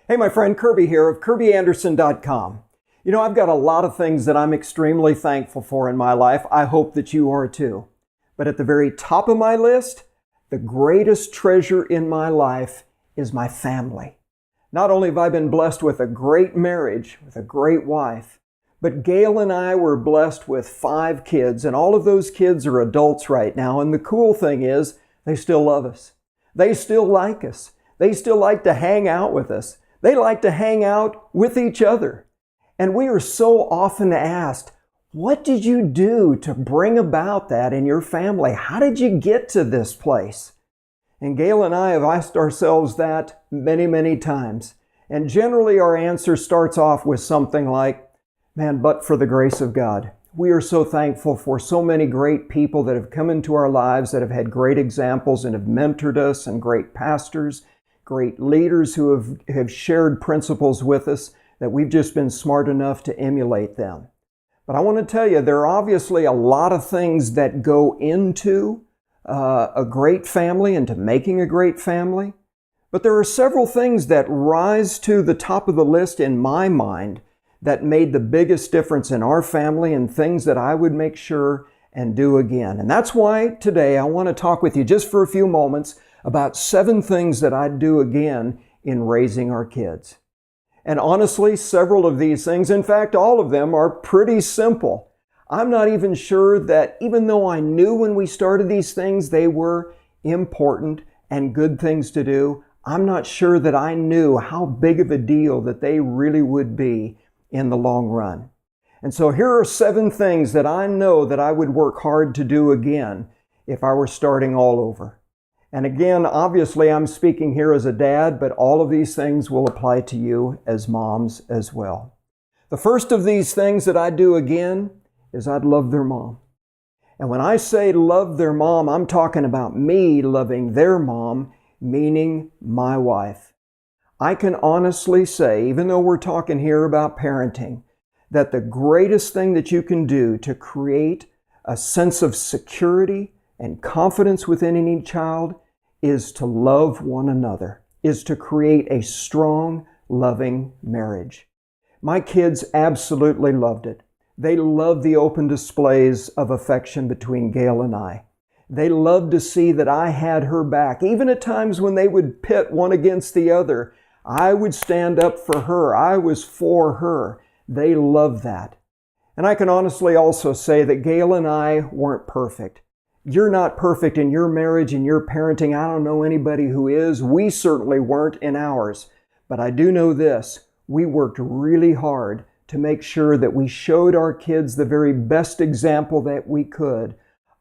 Hey, my friend Kirby here of KirbyAndersen.com. You know, I've got a lot of things that I'm extremely thankful for in my life. I hope that you are too. But at the very top of my list, the greatest treasure in my life is my family. Not only have I been blessed with a great marriage, with a great wife, but Gail and I were blessed with 5 kids, and all of those kids are adults right now. And the cool thing is, they still love us. They still like us. They still like to hang out with us. They like to hang out with each other. And we are so often asked, what did you do to bring about that in your family? How did you get to this place? And Gail and I have asked ourselves that many, many times. And generally our answer starts off with something like, man, but for the grace of God. We are so thankful for so many great people that have come into our lives that have had great examples and have mentored us, and great pastors, great leaders who have shared principles with us that we've just been smart enough to emulate them. But I want to tell you, there are obviously a lot of things that go into a great family and to making a great family. But there are several things that rise to the top of the list in my mind that made the biggest difference in our family, and things that I would make sure and do again. And that's why today I want to talk with you just for a few moments about 7 things that I'd do again in raising our kids. And honestly, several of these things, in fact, all of them, are pretty simple. I'm not even sure that, even though I knew when we started these things they were important and good things to do, I'm not sure that I knew how big of a deal that they really would be in the long run. And so here are 7 things that I know that I would work hard to do again if I were starting all over. And again, obviously I'm speaking here as a dad, but all of these things will apply to you as moms as well. The first of these things that I'd do again is I'd love their mom. And when I say love their mom, I'm talking about me loving their mom, meaning my wife. I can honestly say, even though we're talking here about parenting, that the greatest thing that you can do to create a sense of security and confidence within any child is to love one another, is to create a strong, loving marriage. My kids absolutely loved it. They loved the open displays of affection between Gail and I. They loved to see that I had her back. Even at times when they would pit one against the other, I would stand up for her. I was for her. They loved that. And I can honestly also say that Gail and I weren't perfect. You're not perfect in your marriage and your parenting. I don't know anybody who is. We certainly weren't in ours. But I do know this. We worked really hard to make sure that we showed our kids the very best example that we could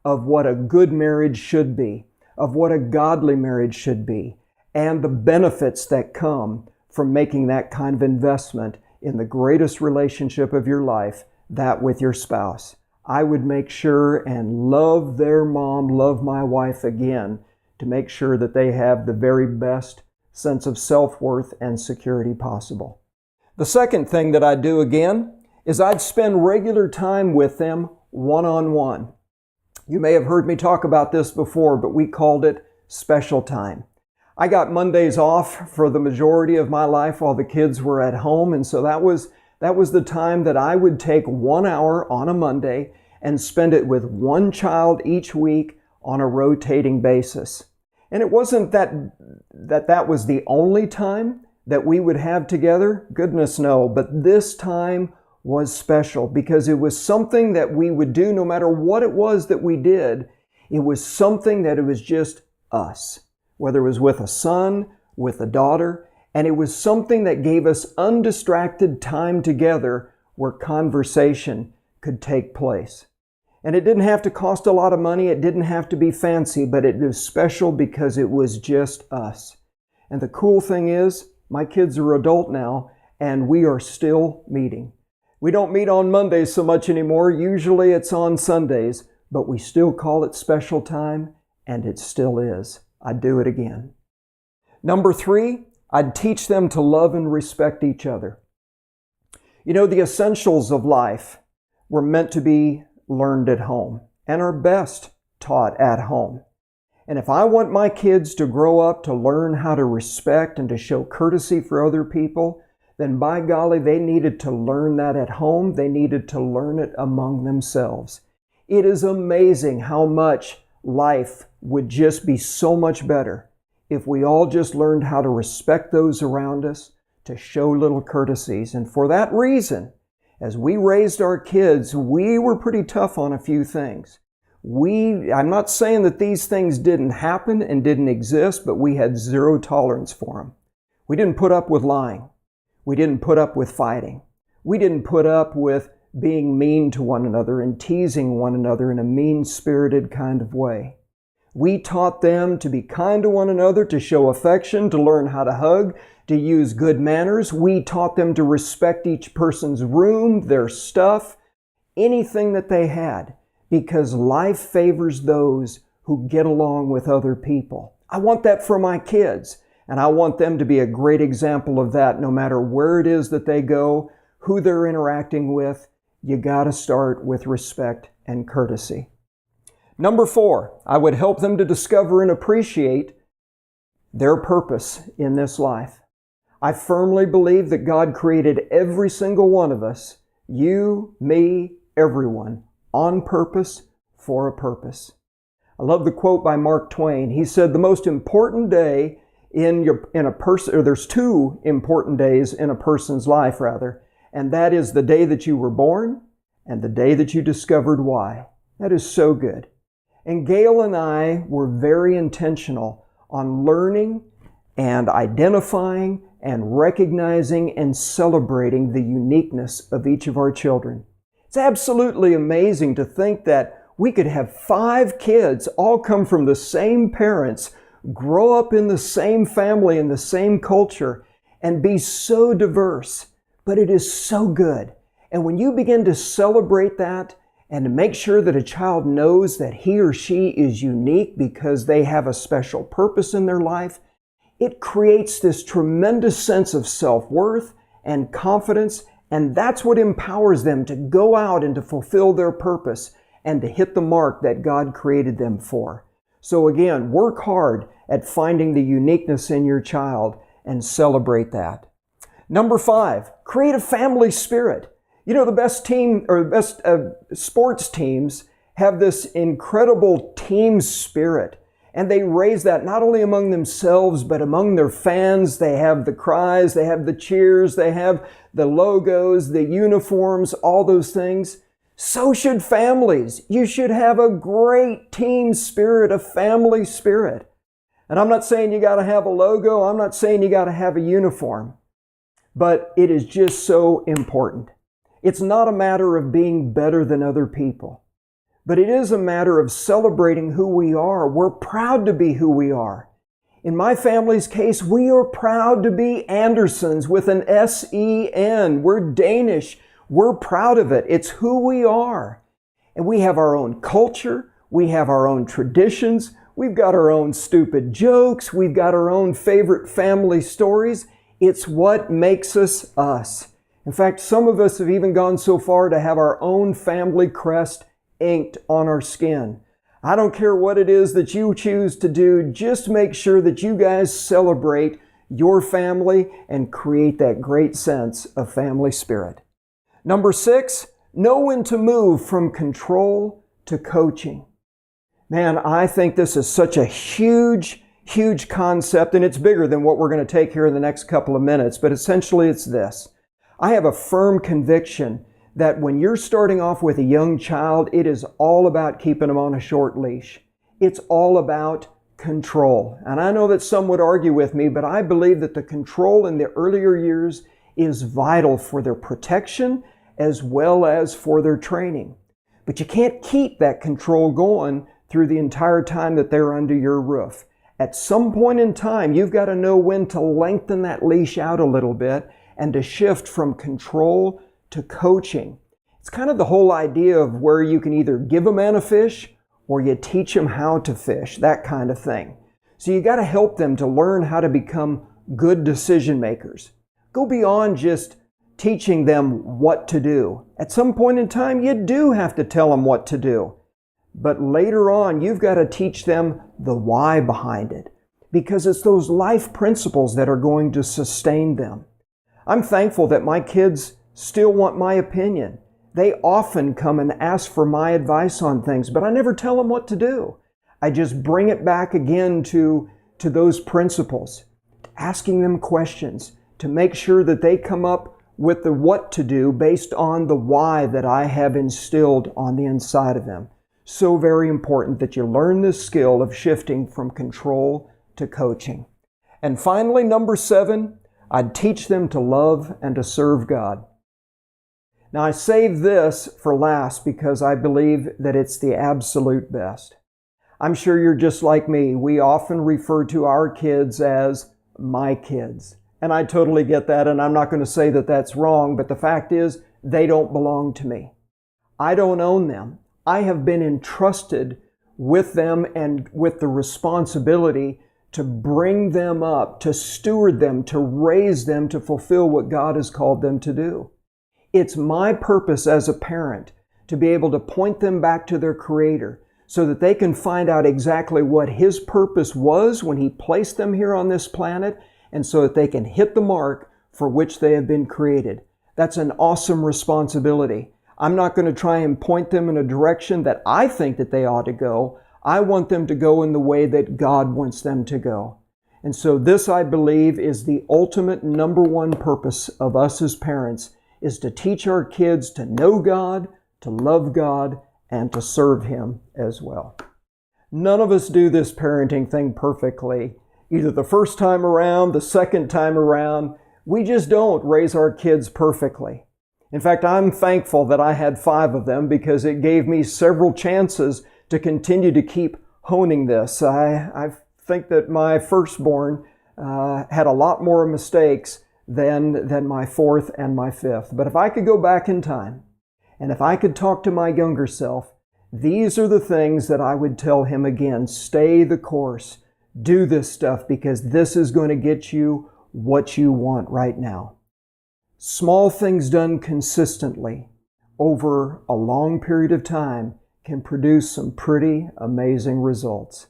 of what a good marriage should be, of what a godly marriage should be, and the benefits that come from making that kind of investment in the greatest relationship of your life, that with your spouse. I would make sure and love their mom, love my wife again, to make sure that they have the very best sense of self-worth and security possible. The second thing that I'd do again is I'd spend regular time with them one-on-one. You may have heard me talk about this before, but we called it special time. I got Mondays off for the majority of my life while the kids were at home, and so that was the time that I would take 1 hour on a Monday and spend it with one child each week on a rotating basis. And it wasn't that was the only time that we would have together. Goodness no, but this time was special because it was something that we would do no matter what it was that we did. It was something that it was just us. Whether it was with a son, with a daughter, and it was something that gave us undistracted time together where conversation could take place. And it didn't have to cost a lot of money, it didn't have to be fancy, but it was special because it was just us. And the cool thing is, my kids are adult now, and we are still meeting. We don't meet on Mondays so much anymore, usually it's on Sundays, but we still call it special time, and it still is. I'd do it again. Number 3, I'd teach them to love and respect each other. You know, the essentials of life were meant to be learned at home and are best taught at home. And if I want my kids to grow up to learn how to respect and to show courtesy for other people, then by golly, they needed to learn that at home. They needed to learn it among themselves. It is amazing how much life would just be so much better if we all just learned how to respect those around us, to show little courtesies. And for that reason, as we raised our kids, we were pretty tough on a few things. I'm not saying that these things didn't happen and didn't exist, but we had zero tolerance for them. We didn't put up with lying. We didn't put up with fighting. We didn't put up with being mean to one another and teasing one another in a mean-spirited kind of way. We taught them to be kind to one another, to show affection, to learn how to hug, to use good manners. We taught them to respect each person's room, their stuff, anything that they had, because life favors those who get along with other people. I want that for my kids, and I want them to be a great example of that no matter where it is that they go, who they're interacting with. You got to start with respect and courtesy. Number 4, I would help them to discover and appreciate their purpose in this life. I firmly believe that God created every single one of us, you, me, everyone, on purpose, for a purpose. I love the quote by Mark Twain. He said, the most important day in a person, or there's 2 important days in a person's life, rather, and that is the day that you were born and the day that you discovered why. That is so good. And Gail and I were very intentional on learning and identifying and recognizing and celebrating the uniqueness of each of our children. It's absolutely amazing to think that we could have 5 kids all come from the same parents, grow up in the same family, in the same culture, and be so diverse. But it is so good. And when you begin to celebrate that and to make sure that a child knows that he or she is unique because they have a special purpose in their life, it creates this tremendous sense of self-worth and confidence, and that's what empowers them to go out and to fulfill their purpose and to hit the mark that God created them for. So again, work hard at finding the uniqueness in your child and celebrate that. Number 5, create a family spirit. You know, the best team or the best sports teams have this incredible team spirit. And they raise that not only among themselves, but among their fans. They have the cries, they have the cheers, they have the logos, the uniforms, all those things. So should families. You should have a great team spirit, a family spirit. And I'm not saying you got to have a logo. I'm not saying you got to have a uniform. But it is just so important. It's not a matter of being better than other people, but it is a matter of celebrating who we are. We're proud to be who we are. In my family's case, we are proud to be Andersens with an S-E-N. We're Danish. We're proud of it. It's who we are. And we have our own culture. We have our own traditions. We've got our own stupid jokes. We've got our own favorite family stories. It's what makes us us. In fact, some of us have even gone so far to have our own family crest inked on our skin. I don't care what it is that you choose to do, just make sure that you guys celebrate your family and create that great sense of family spirit. Number 6, know when to move from control to coaching. Man, I think this is such a huge concept, and it's bigger than what we're going to take here in the next couple of minutes, but essentially it's this. I have a firm conviction that when you're starting off with a young child, it is all about keeping them on a short leash. It's all about control. And I know that some would argue with me, but I believe that the control in the earlier years is vital for their protection as well as for their training. But you can't keep that control going through the entire time that they're under your roof. At some point in time, you've got to know when to lengthen that leash out a little bit and to shift from control to coaching. It's kind of the whole idea of where you can either give a man a fish or you teach him how to fish, that kind of thing. So you got to help them to learn how to become good decision makers. Go beyond just teaching them what to do. At some point in time, you do have to tell them what to do. But later on, you've got to teach them the why behind it, because it's those life principles that are going to sustain them. I'm thankful that my kids still want my opinion. They often come and ask for my advice on things, but I never tell them what to do. I just bring it back again to those principles, asking them questions to make sure that they come up with the what to do based on the why that I have instilled on the inside of them. So very important that you learn this skill of shifting from control to coaching. And finally, number 7, I'd teach them to love and to serve God. Now, I saved this for last because I believe that it's the absolute best. I'm sure you're just like me. We often refer to our kids as my kids. And I totally get that, and I'm not going to say that that's wrong, but the fact is, they don't belong to me. I don't own them. I have been entrusted with them and with the responsibility to bring them up, to steward them, to raise them to fulfill what God has called them to do. It's my purpose as a parent to be able to point them back to their Creator so that they can find out exactly what His purpose was when He placed them here on this planet, and so that they can hit the mark for which they have been created. That's an awesome responsibility. I'm not going to try and point them in a direction that I think that they ought to go. I want them to go in the way that God wants them to go. And so this, I believe, is the ultimate number one purpose of us as parents, is to teach our kids to know God, to love God, and to serve Him as well. None of us do this parenting thing perfectly. Either the first time around, the second time around, we just don't raise our kids perfectly. In fact, I'm thankful that I had 5 of them because it gave me several chances to continue to keep honing this. I think that my firstborn had a lot more mistakes than my 4th and my 5th. But if I could go back in time, and if I could talk to my younger self, these are the things that I would tell him again. Stay the course. Do this stuff because this is going to get you what you want right now. Small things done consistently over a long period of time can produce some pretty amazing results.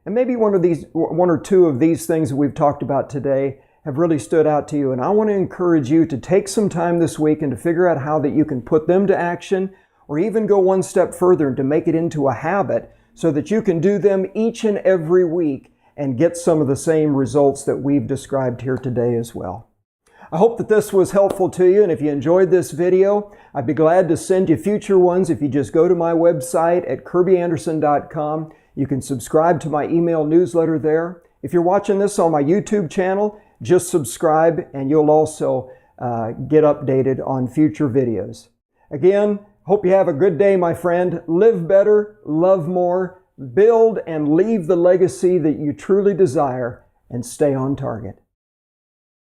And maybe one or two of these things that we've talked about today have really stood out to you. And I want to encourage you to take some time this week and to figure out how that you can put them to action, or even go one step further and to make it into a habit so that you can do them each and every week and get some of the same results that we've described here today as well. I hope that this was helpful to you, and if you enjoyed this video, I'd be glad to send you future ones if you just go to my website at KirbyAndersen.com. You can subscribe to my email newsletter there. If you're watching this on my YouTube channel, just subscribe and you'll also get updated on future videos. Again, hope you have a good day, my friend. Live better, love more, build and leave the legacy that you truly desire, and stay on target.